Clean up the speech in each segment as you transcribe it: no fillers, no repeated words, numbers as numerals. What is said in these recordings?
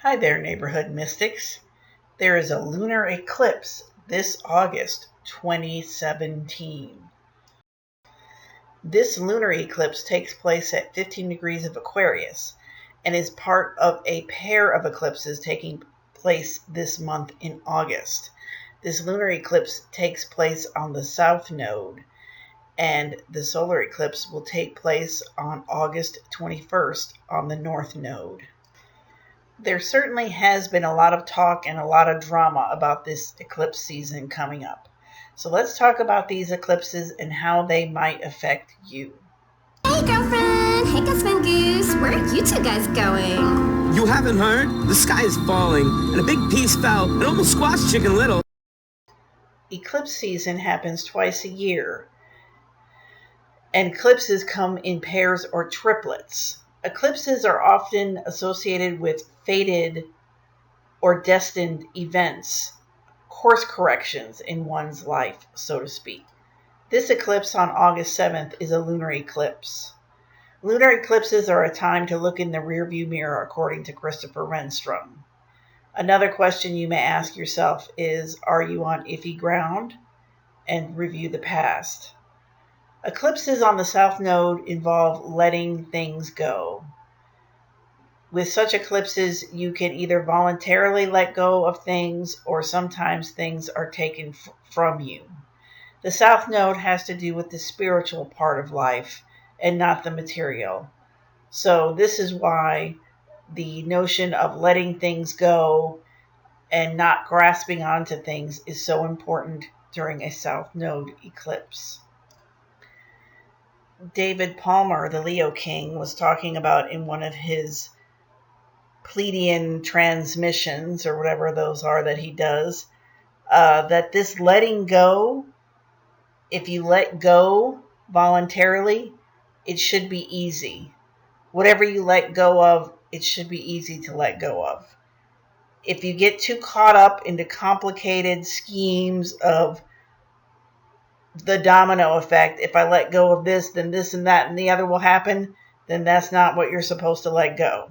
Hi there, neighborhood mystics. There is a lunar eclipse this August 2017. This lunar eclipse takes place at 15 degrees of Aquarius and is part of a pair of eclipses taking place this month in August. This lunar eclipse takes place on the south node, and the solar eclipse will take place on August 21st on the north node. There certainly has been a lot of talk and a lot of drama about this eclipse season coming up. So let's talk about these eclipses and how they might affect you. Hey girlfriend! Hey Gusman Goose! Where are you two guys going? You haven't heard? The sky is falling, and a big piece fell and almost squashed Chicken Little. Eclipse season happens twice a year, and eclipses come in pairs or triplets. Eclipses are often associated with fated or destined events, course corrections in one's life, so to speak. This eclipse on August 7th is a lunar eclipse. Lunar eclipses are a time to look in the rearview mirror, according to Christopher Renstrom. Another question you may ask yourself is, are you on iffy ground? And review the past. Eclipses on the south node involve letting things go. With such eclipses, you can either voluntarily let go of things, or sometimes things are taken from you. The south node has to do with the spiritual part of life and not the material. So this is why the notion of letting things go and not grasping onto things is so important during a south node eclipse. David Palmer, the Leo King, was talking about in one of his Pleiadian transmissions, or whatever those are that he does, that this letting go, if you let go voluntarily, it should be easy. Whatever you let go of, it should be easy to let go of. If you get too caught up into complicated schemes of the domino effect, if I let go of this, then this and that and the other will happen, then that's not what you're supposed to let go.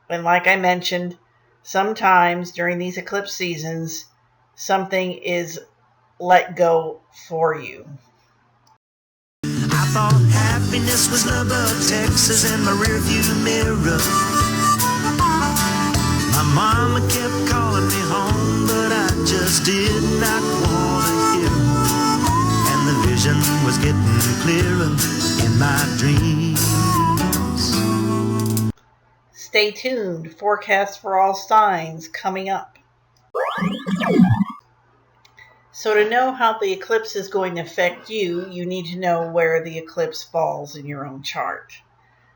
And like I mentioned, sometimes during these eclipse seasons, something is let go for you. I thought happiness was Lubbock, Texas, in my rearview mirror. My mama kept calling me home, but I just did not want to hear. The vision was getting clearer in my dreams. Stay tuned. Forecast for all signs coming up. So to know how the eclipse is going to affect you, you need to know where the eclipse falls in your own chart.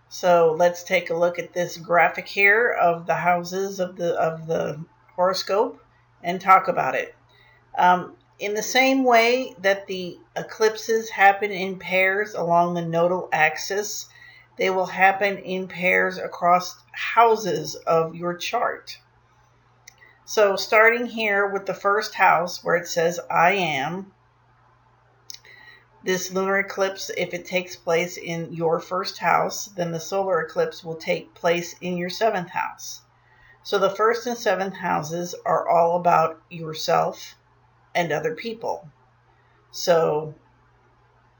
So let's take a look at this graphic here of the houses of the horoscope and talk about it. In the same way that the eclipses happen in pairs along the nodal axis, they will happen in pairs across houses of your chart. So starting here with the first house where it says I am, this lunar eclipse, if it takes place in your first house, then the solar eclipse will take place in your seventh house. So the first and seventh houses are all about yourself and other people. So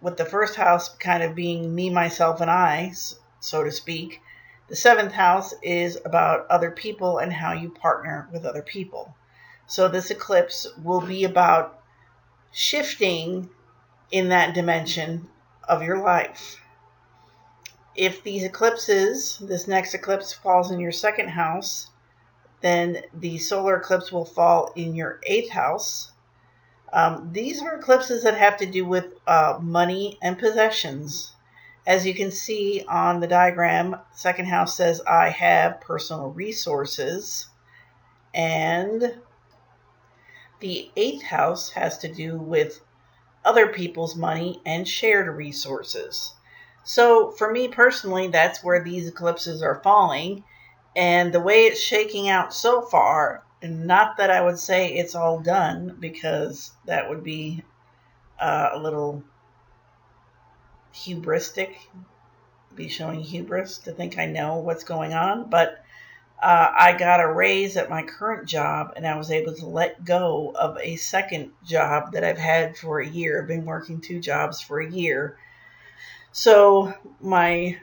with the first house kind of being me, myself, and I, so to speak, the seventh house is about other people and how you partner with other people. So this eclipse will be about shifting in that dimension of your life. If these eclipses, this next eclipse falls in your second house, then the solar eclipse will fall in your eighth house. These are eclipses that have to do with money and possessions. As you can see on the diagram, second house says I have personal resources, and the eighth house has to do with other people's money and shared resources. So for me personally, that's where these eclipses are falling, and the way it's shaking out so far, and not that I would say it's all done, because that would be a little hubristic, be showing hubris to think I know what's going on. But I got a raise at my current job, and I was able to let go of a second job that I've had for a year. I've been working 2 jobs for a year. So my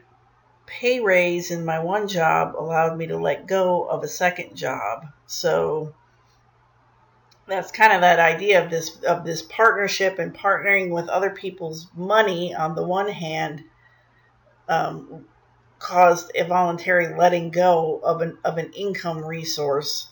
pay raise in my one job allowed me to let go of a second job. So that's kind of that idea of this partnership and partnering with other people's money on the one hand, caused a voluntary letting go of an income resource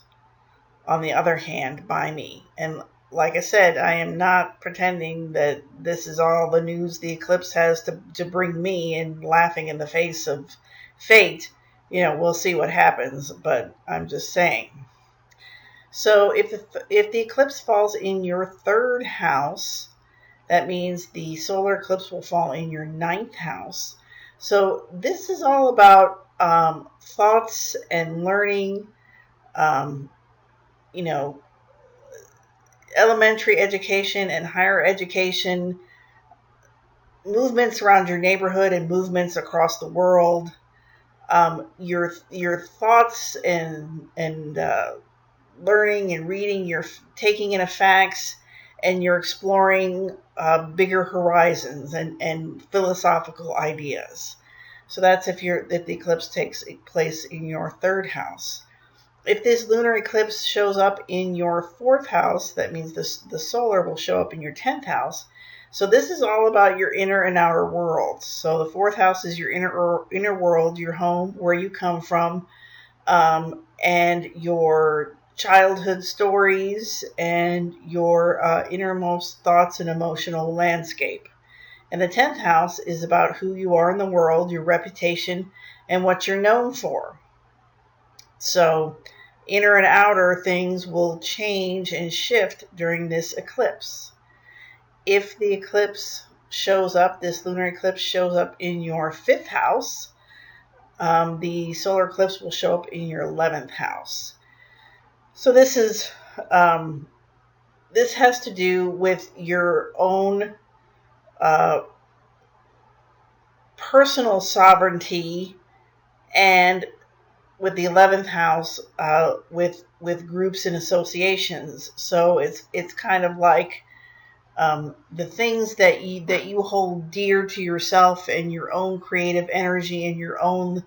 on the other hand by me. And like I said, I am not pretending that this is all the news the eclipse has to bring me and laughing in the face of fate. We'll see what happens, but I'm just saying. So if the eclipse falls in your 3rd house, that means the solar eclipse will fall in your 9th house. So this is all about thoughts and learning, elementary education and higher education, movements around your neighborhood and movements across the world, your thoughts and learning and reading, you're taking in facts, and you're exploring bigger horizons and philosophical ideas. So that's if the eclipse takes place in your 3rd house. If this lunar eclipse shows up in your 4th house, that means the solar will show up in your 10th house. So this is all about your inner and outer worlds. So the 4th house is your inner world, your home, where you come from, and your childhood stories and your innermost thoughts and emotional landscape. And the 10th house is about who you are in the world, your reputation, and what you're known for. So inner and outer things will change and shift during this eclipse. If the eclipse shows up, this lunar eclipse shows up in your 5th house, the solar eclipse will show up in your 11th house. So this has to do with your own personal sovereignty, and with the 11th house, with groups and associations. So it's kind of like the things that you hold dear to yourself and your own creative energy and your own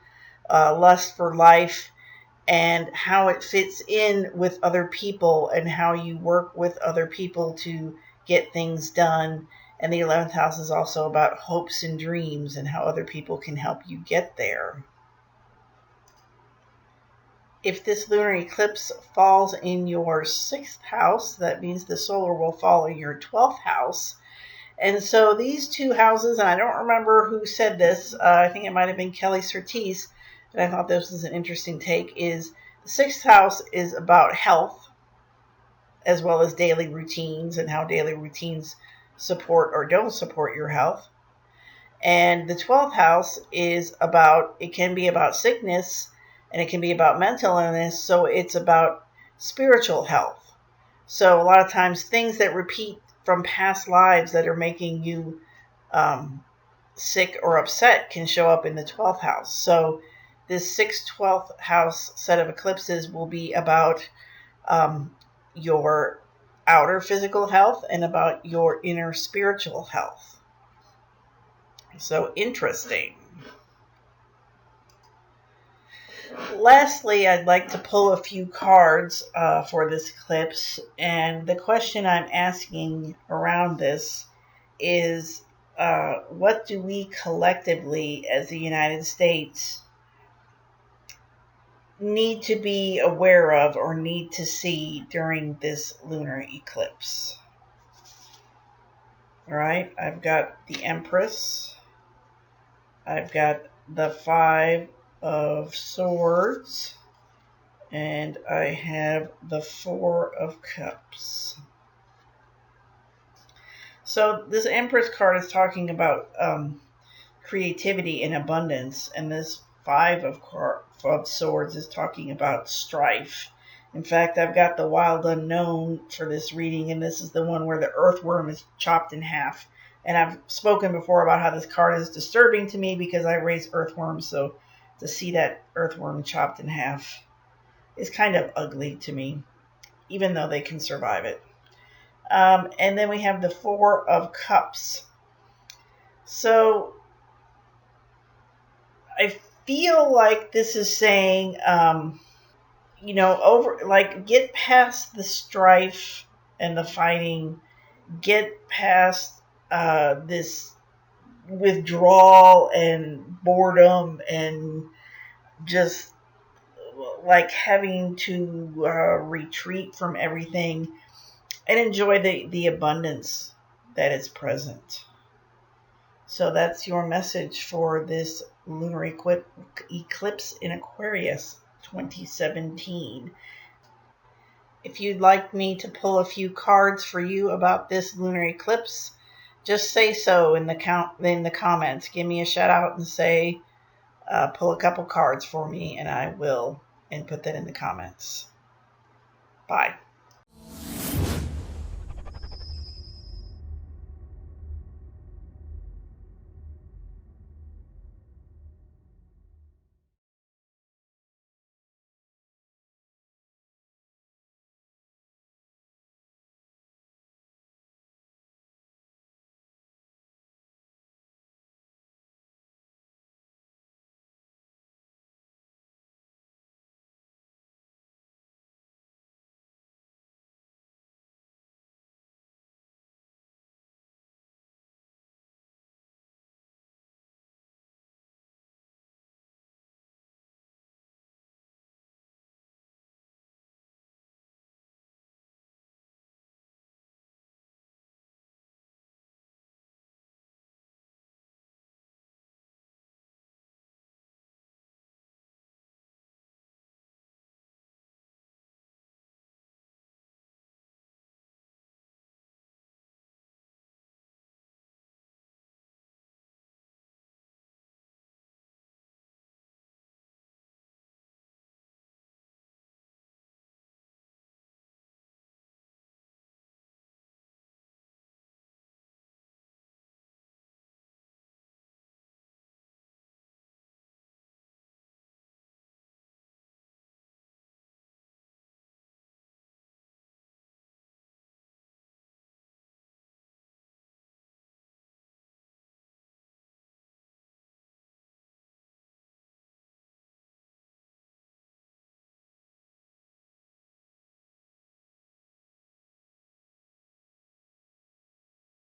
lust for life, and how it fits in with other people and how you work with other people to get things done. And the 11th house is also about hopes and dreams and how other people can help you get there. If this lunar eclipse falls in your 6th house, that means the solar will fall in your 12th house. And so these 2 houses, and I don't remember who said this, I think it might have been Kelly Surtees, and I thought this was an interesting take, is the 6th house is about health, as well as daily routines and how daily routines support or don't support your health. And the 12th house it can be about sickness, and it can be about mental illness, so it's about spiritual health. So a lot of times things that repeat from past lives that are making you sick or upset can show up in the 12th house. So this 6th-12th house set of eclipses will be about your outer physical health and about your inner spiritual health. So interesting. Lastly, I'd like to pull a few cards for this eclipse, and the question I'm asking around this is, what do we collectively as the United States need to be aware of or need to see during this lunar eclipse? All right, I've got the Empress, I've got the 5 of Swords, and I have the 4 of Cups. So this Empress card is talking about creativity and abundance, and this 5 of Swords is talking about strife. In fact, I've got the Wild Unknown for this reading, and this is the one where the earthworm is chopped in half. And I've spoken before about how this card is disturbing to me because I raise earthworms, so to see that earthworm chopped in half is kind of ugly to me, even though they can survive it. And then we have the Four of Cups. So I feel like this is saying, get past the strife and the fighting, get past this withdrawal and boredom and just like having to retreat from everything, and enjoy the abundance that is present. So that's your message for this lunar eclipse in Aquarius 2017. If you'd like me to pull a few cards for you about this lunar eclipse, just say so in the comments. Give me a shout out and say, pull a couple cards for me, and I will, and put that in the comments. Bye.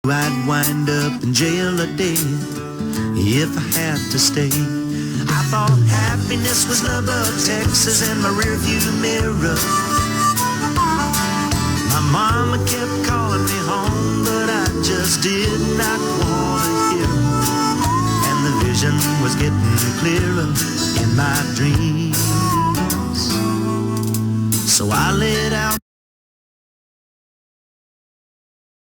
I'd wind up in jail a day if I had to stay. I thought happiness was Lubbock, Texas, and my rearview mirror. My mama kept calling me home, but I just did not want to hear her. And the vision was getting clearer in my dreams. So I let out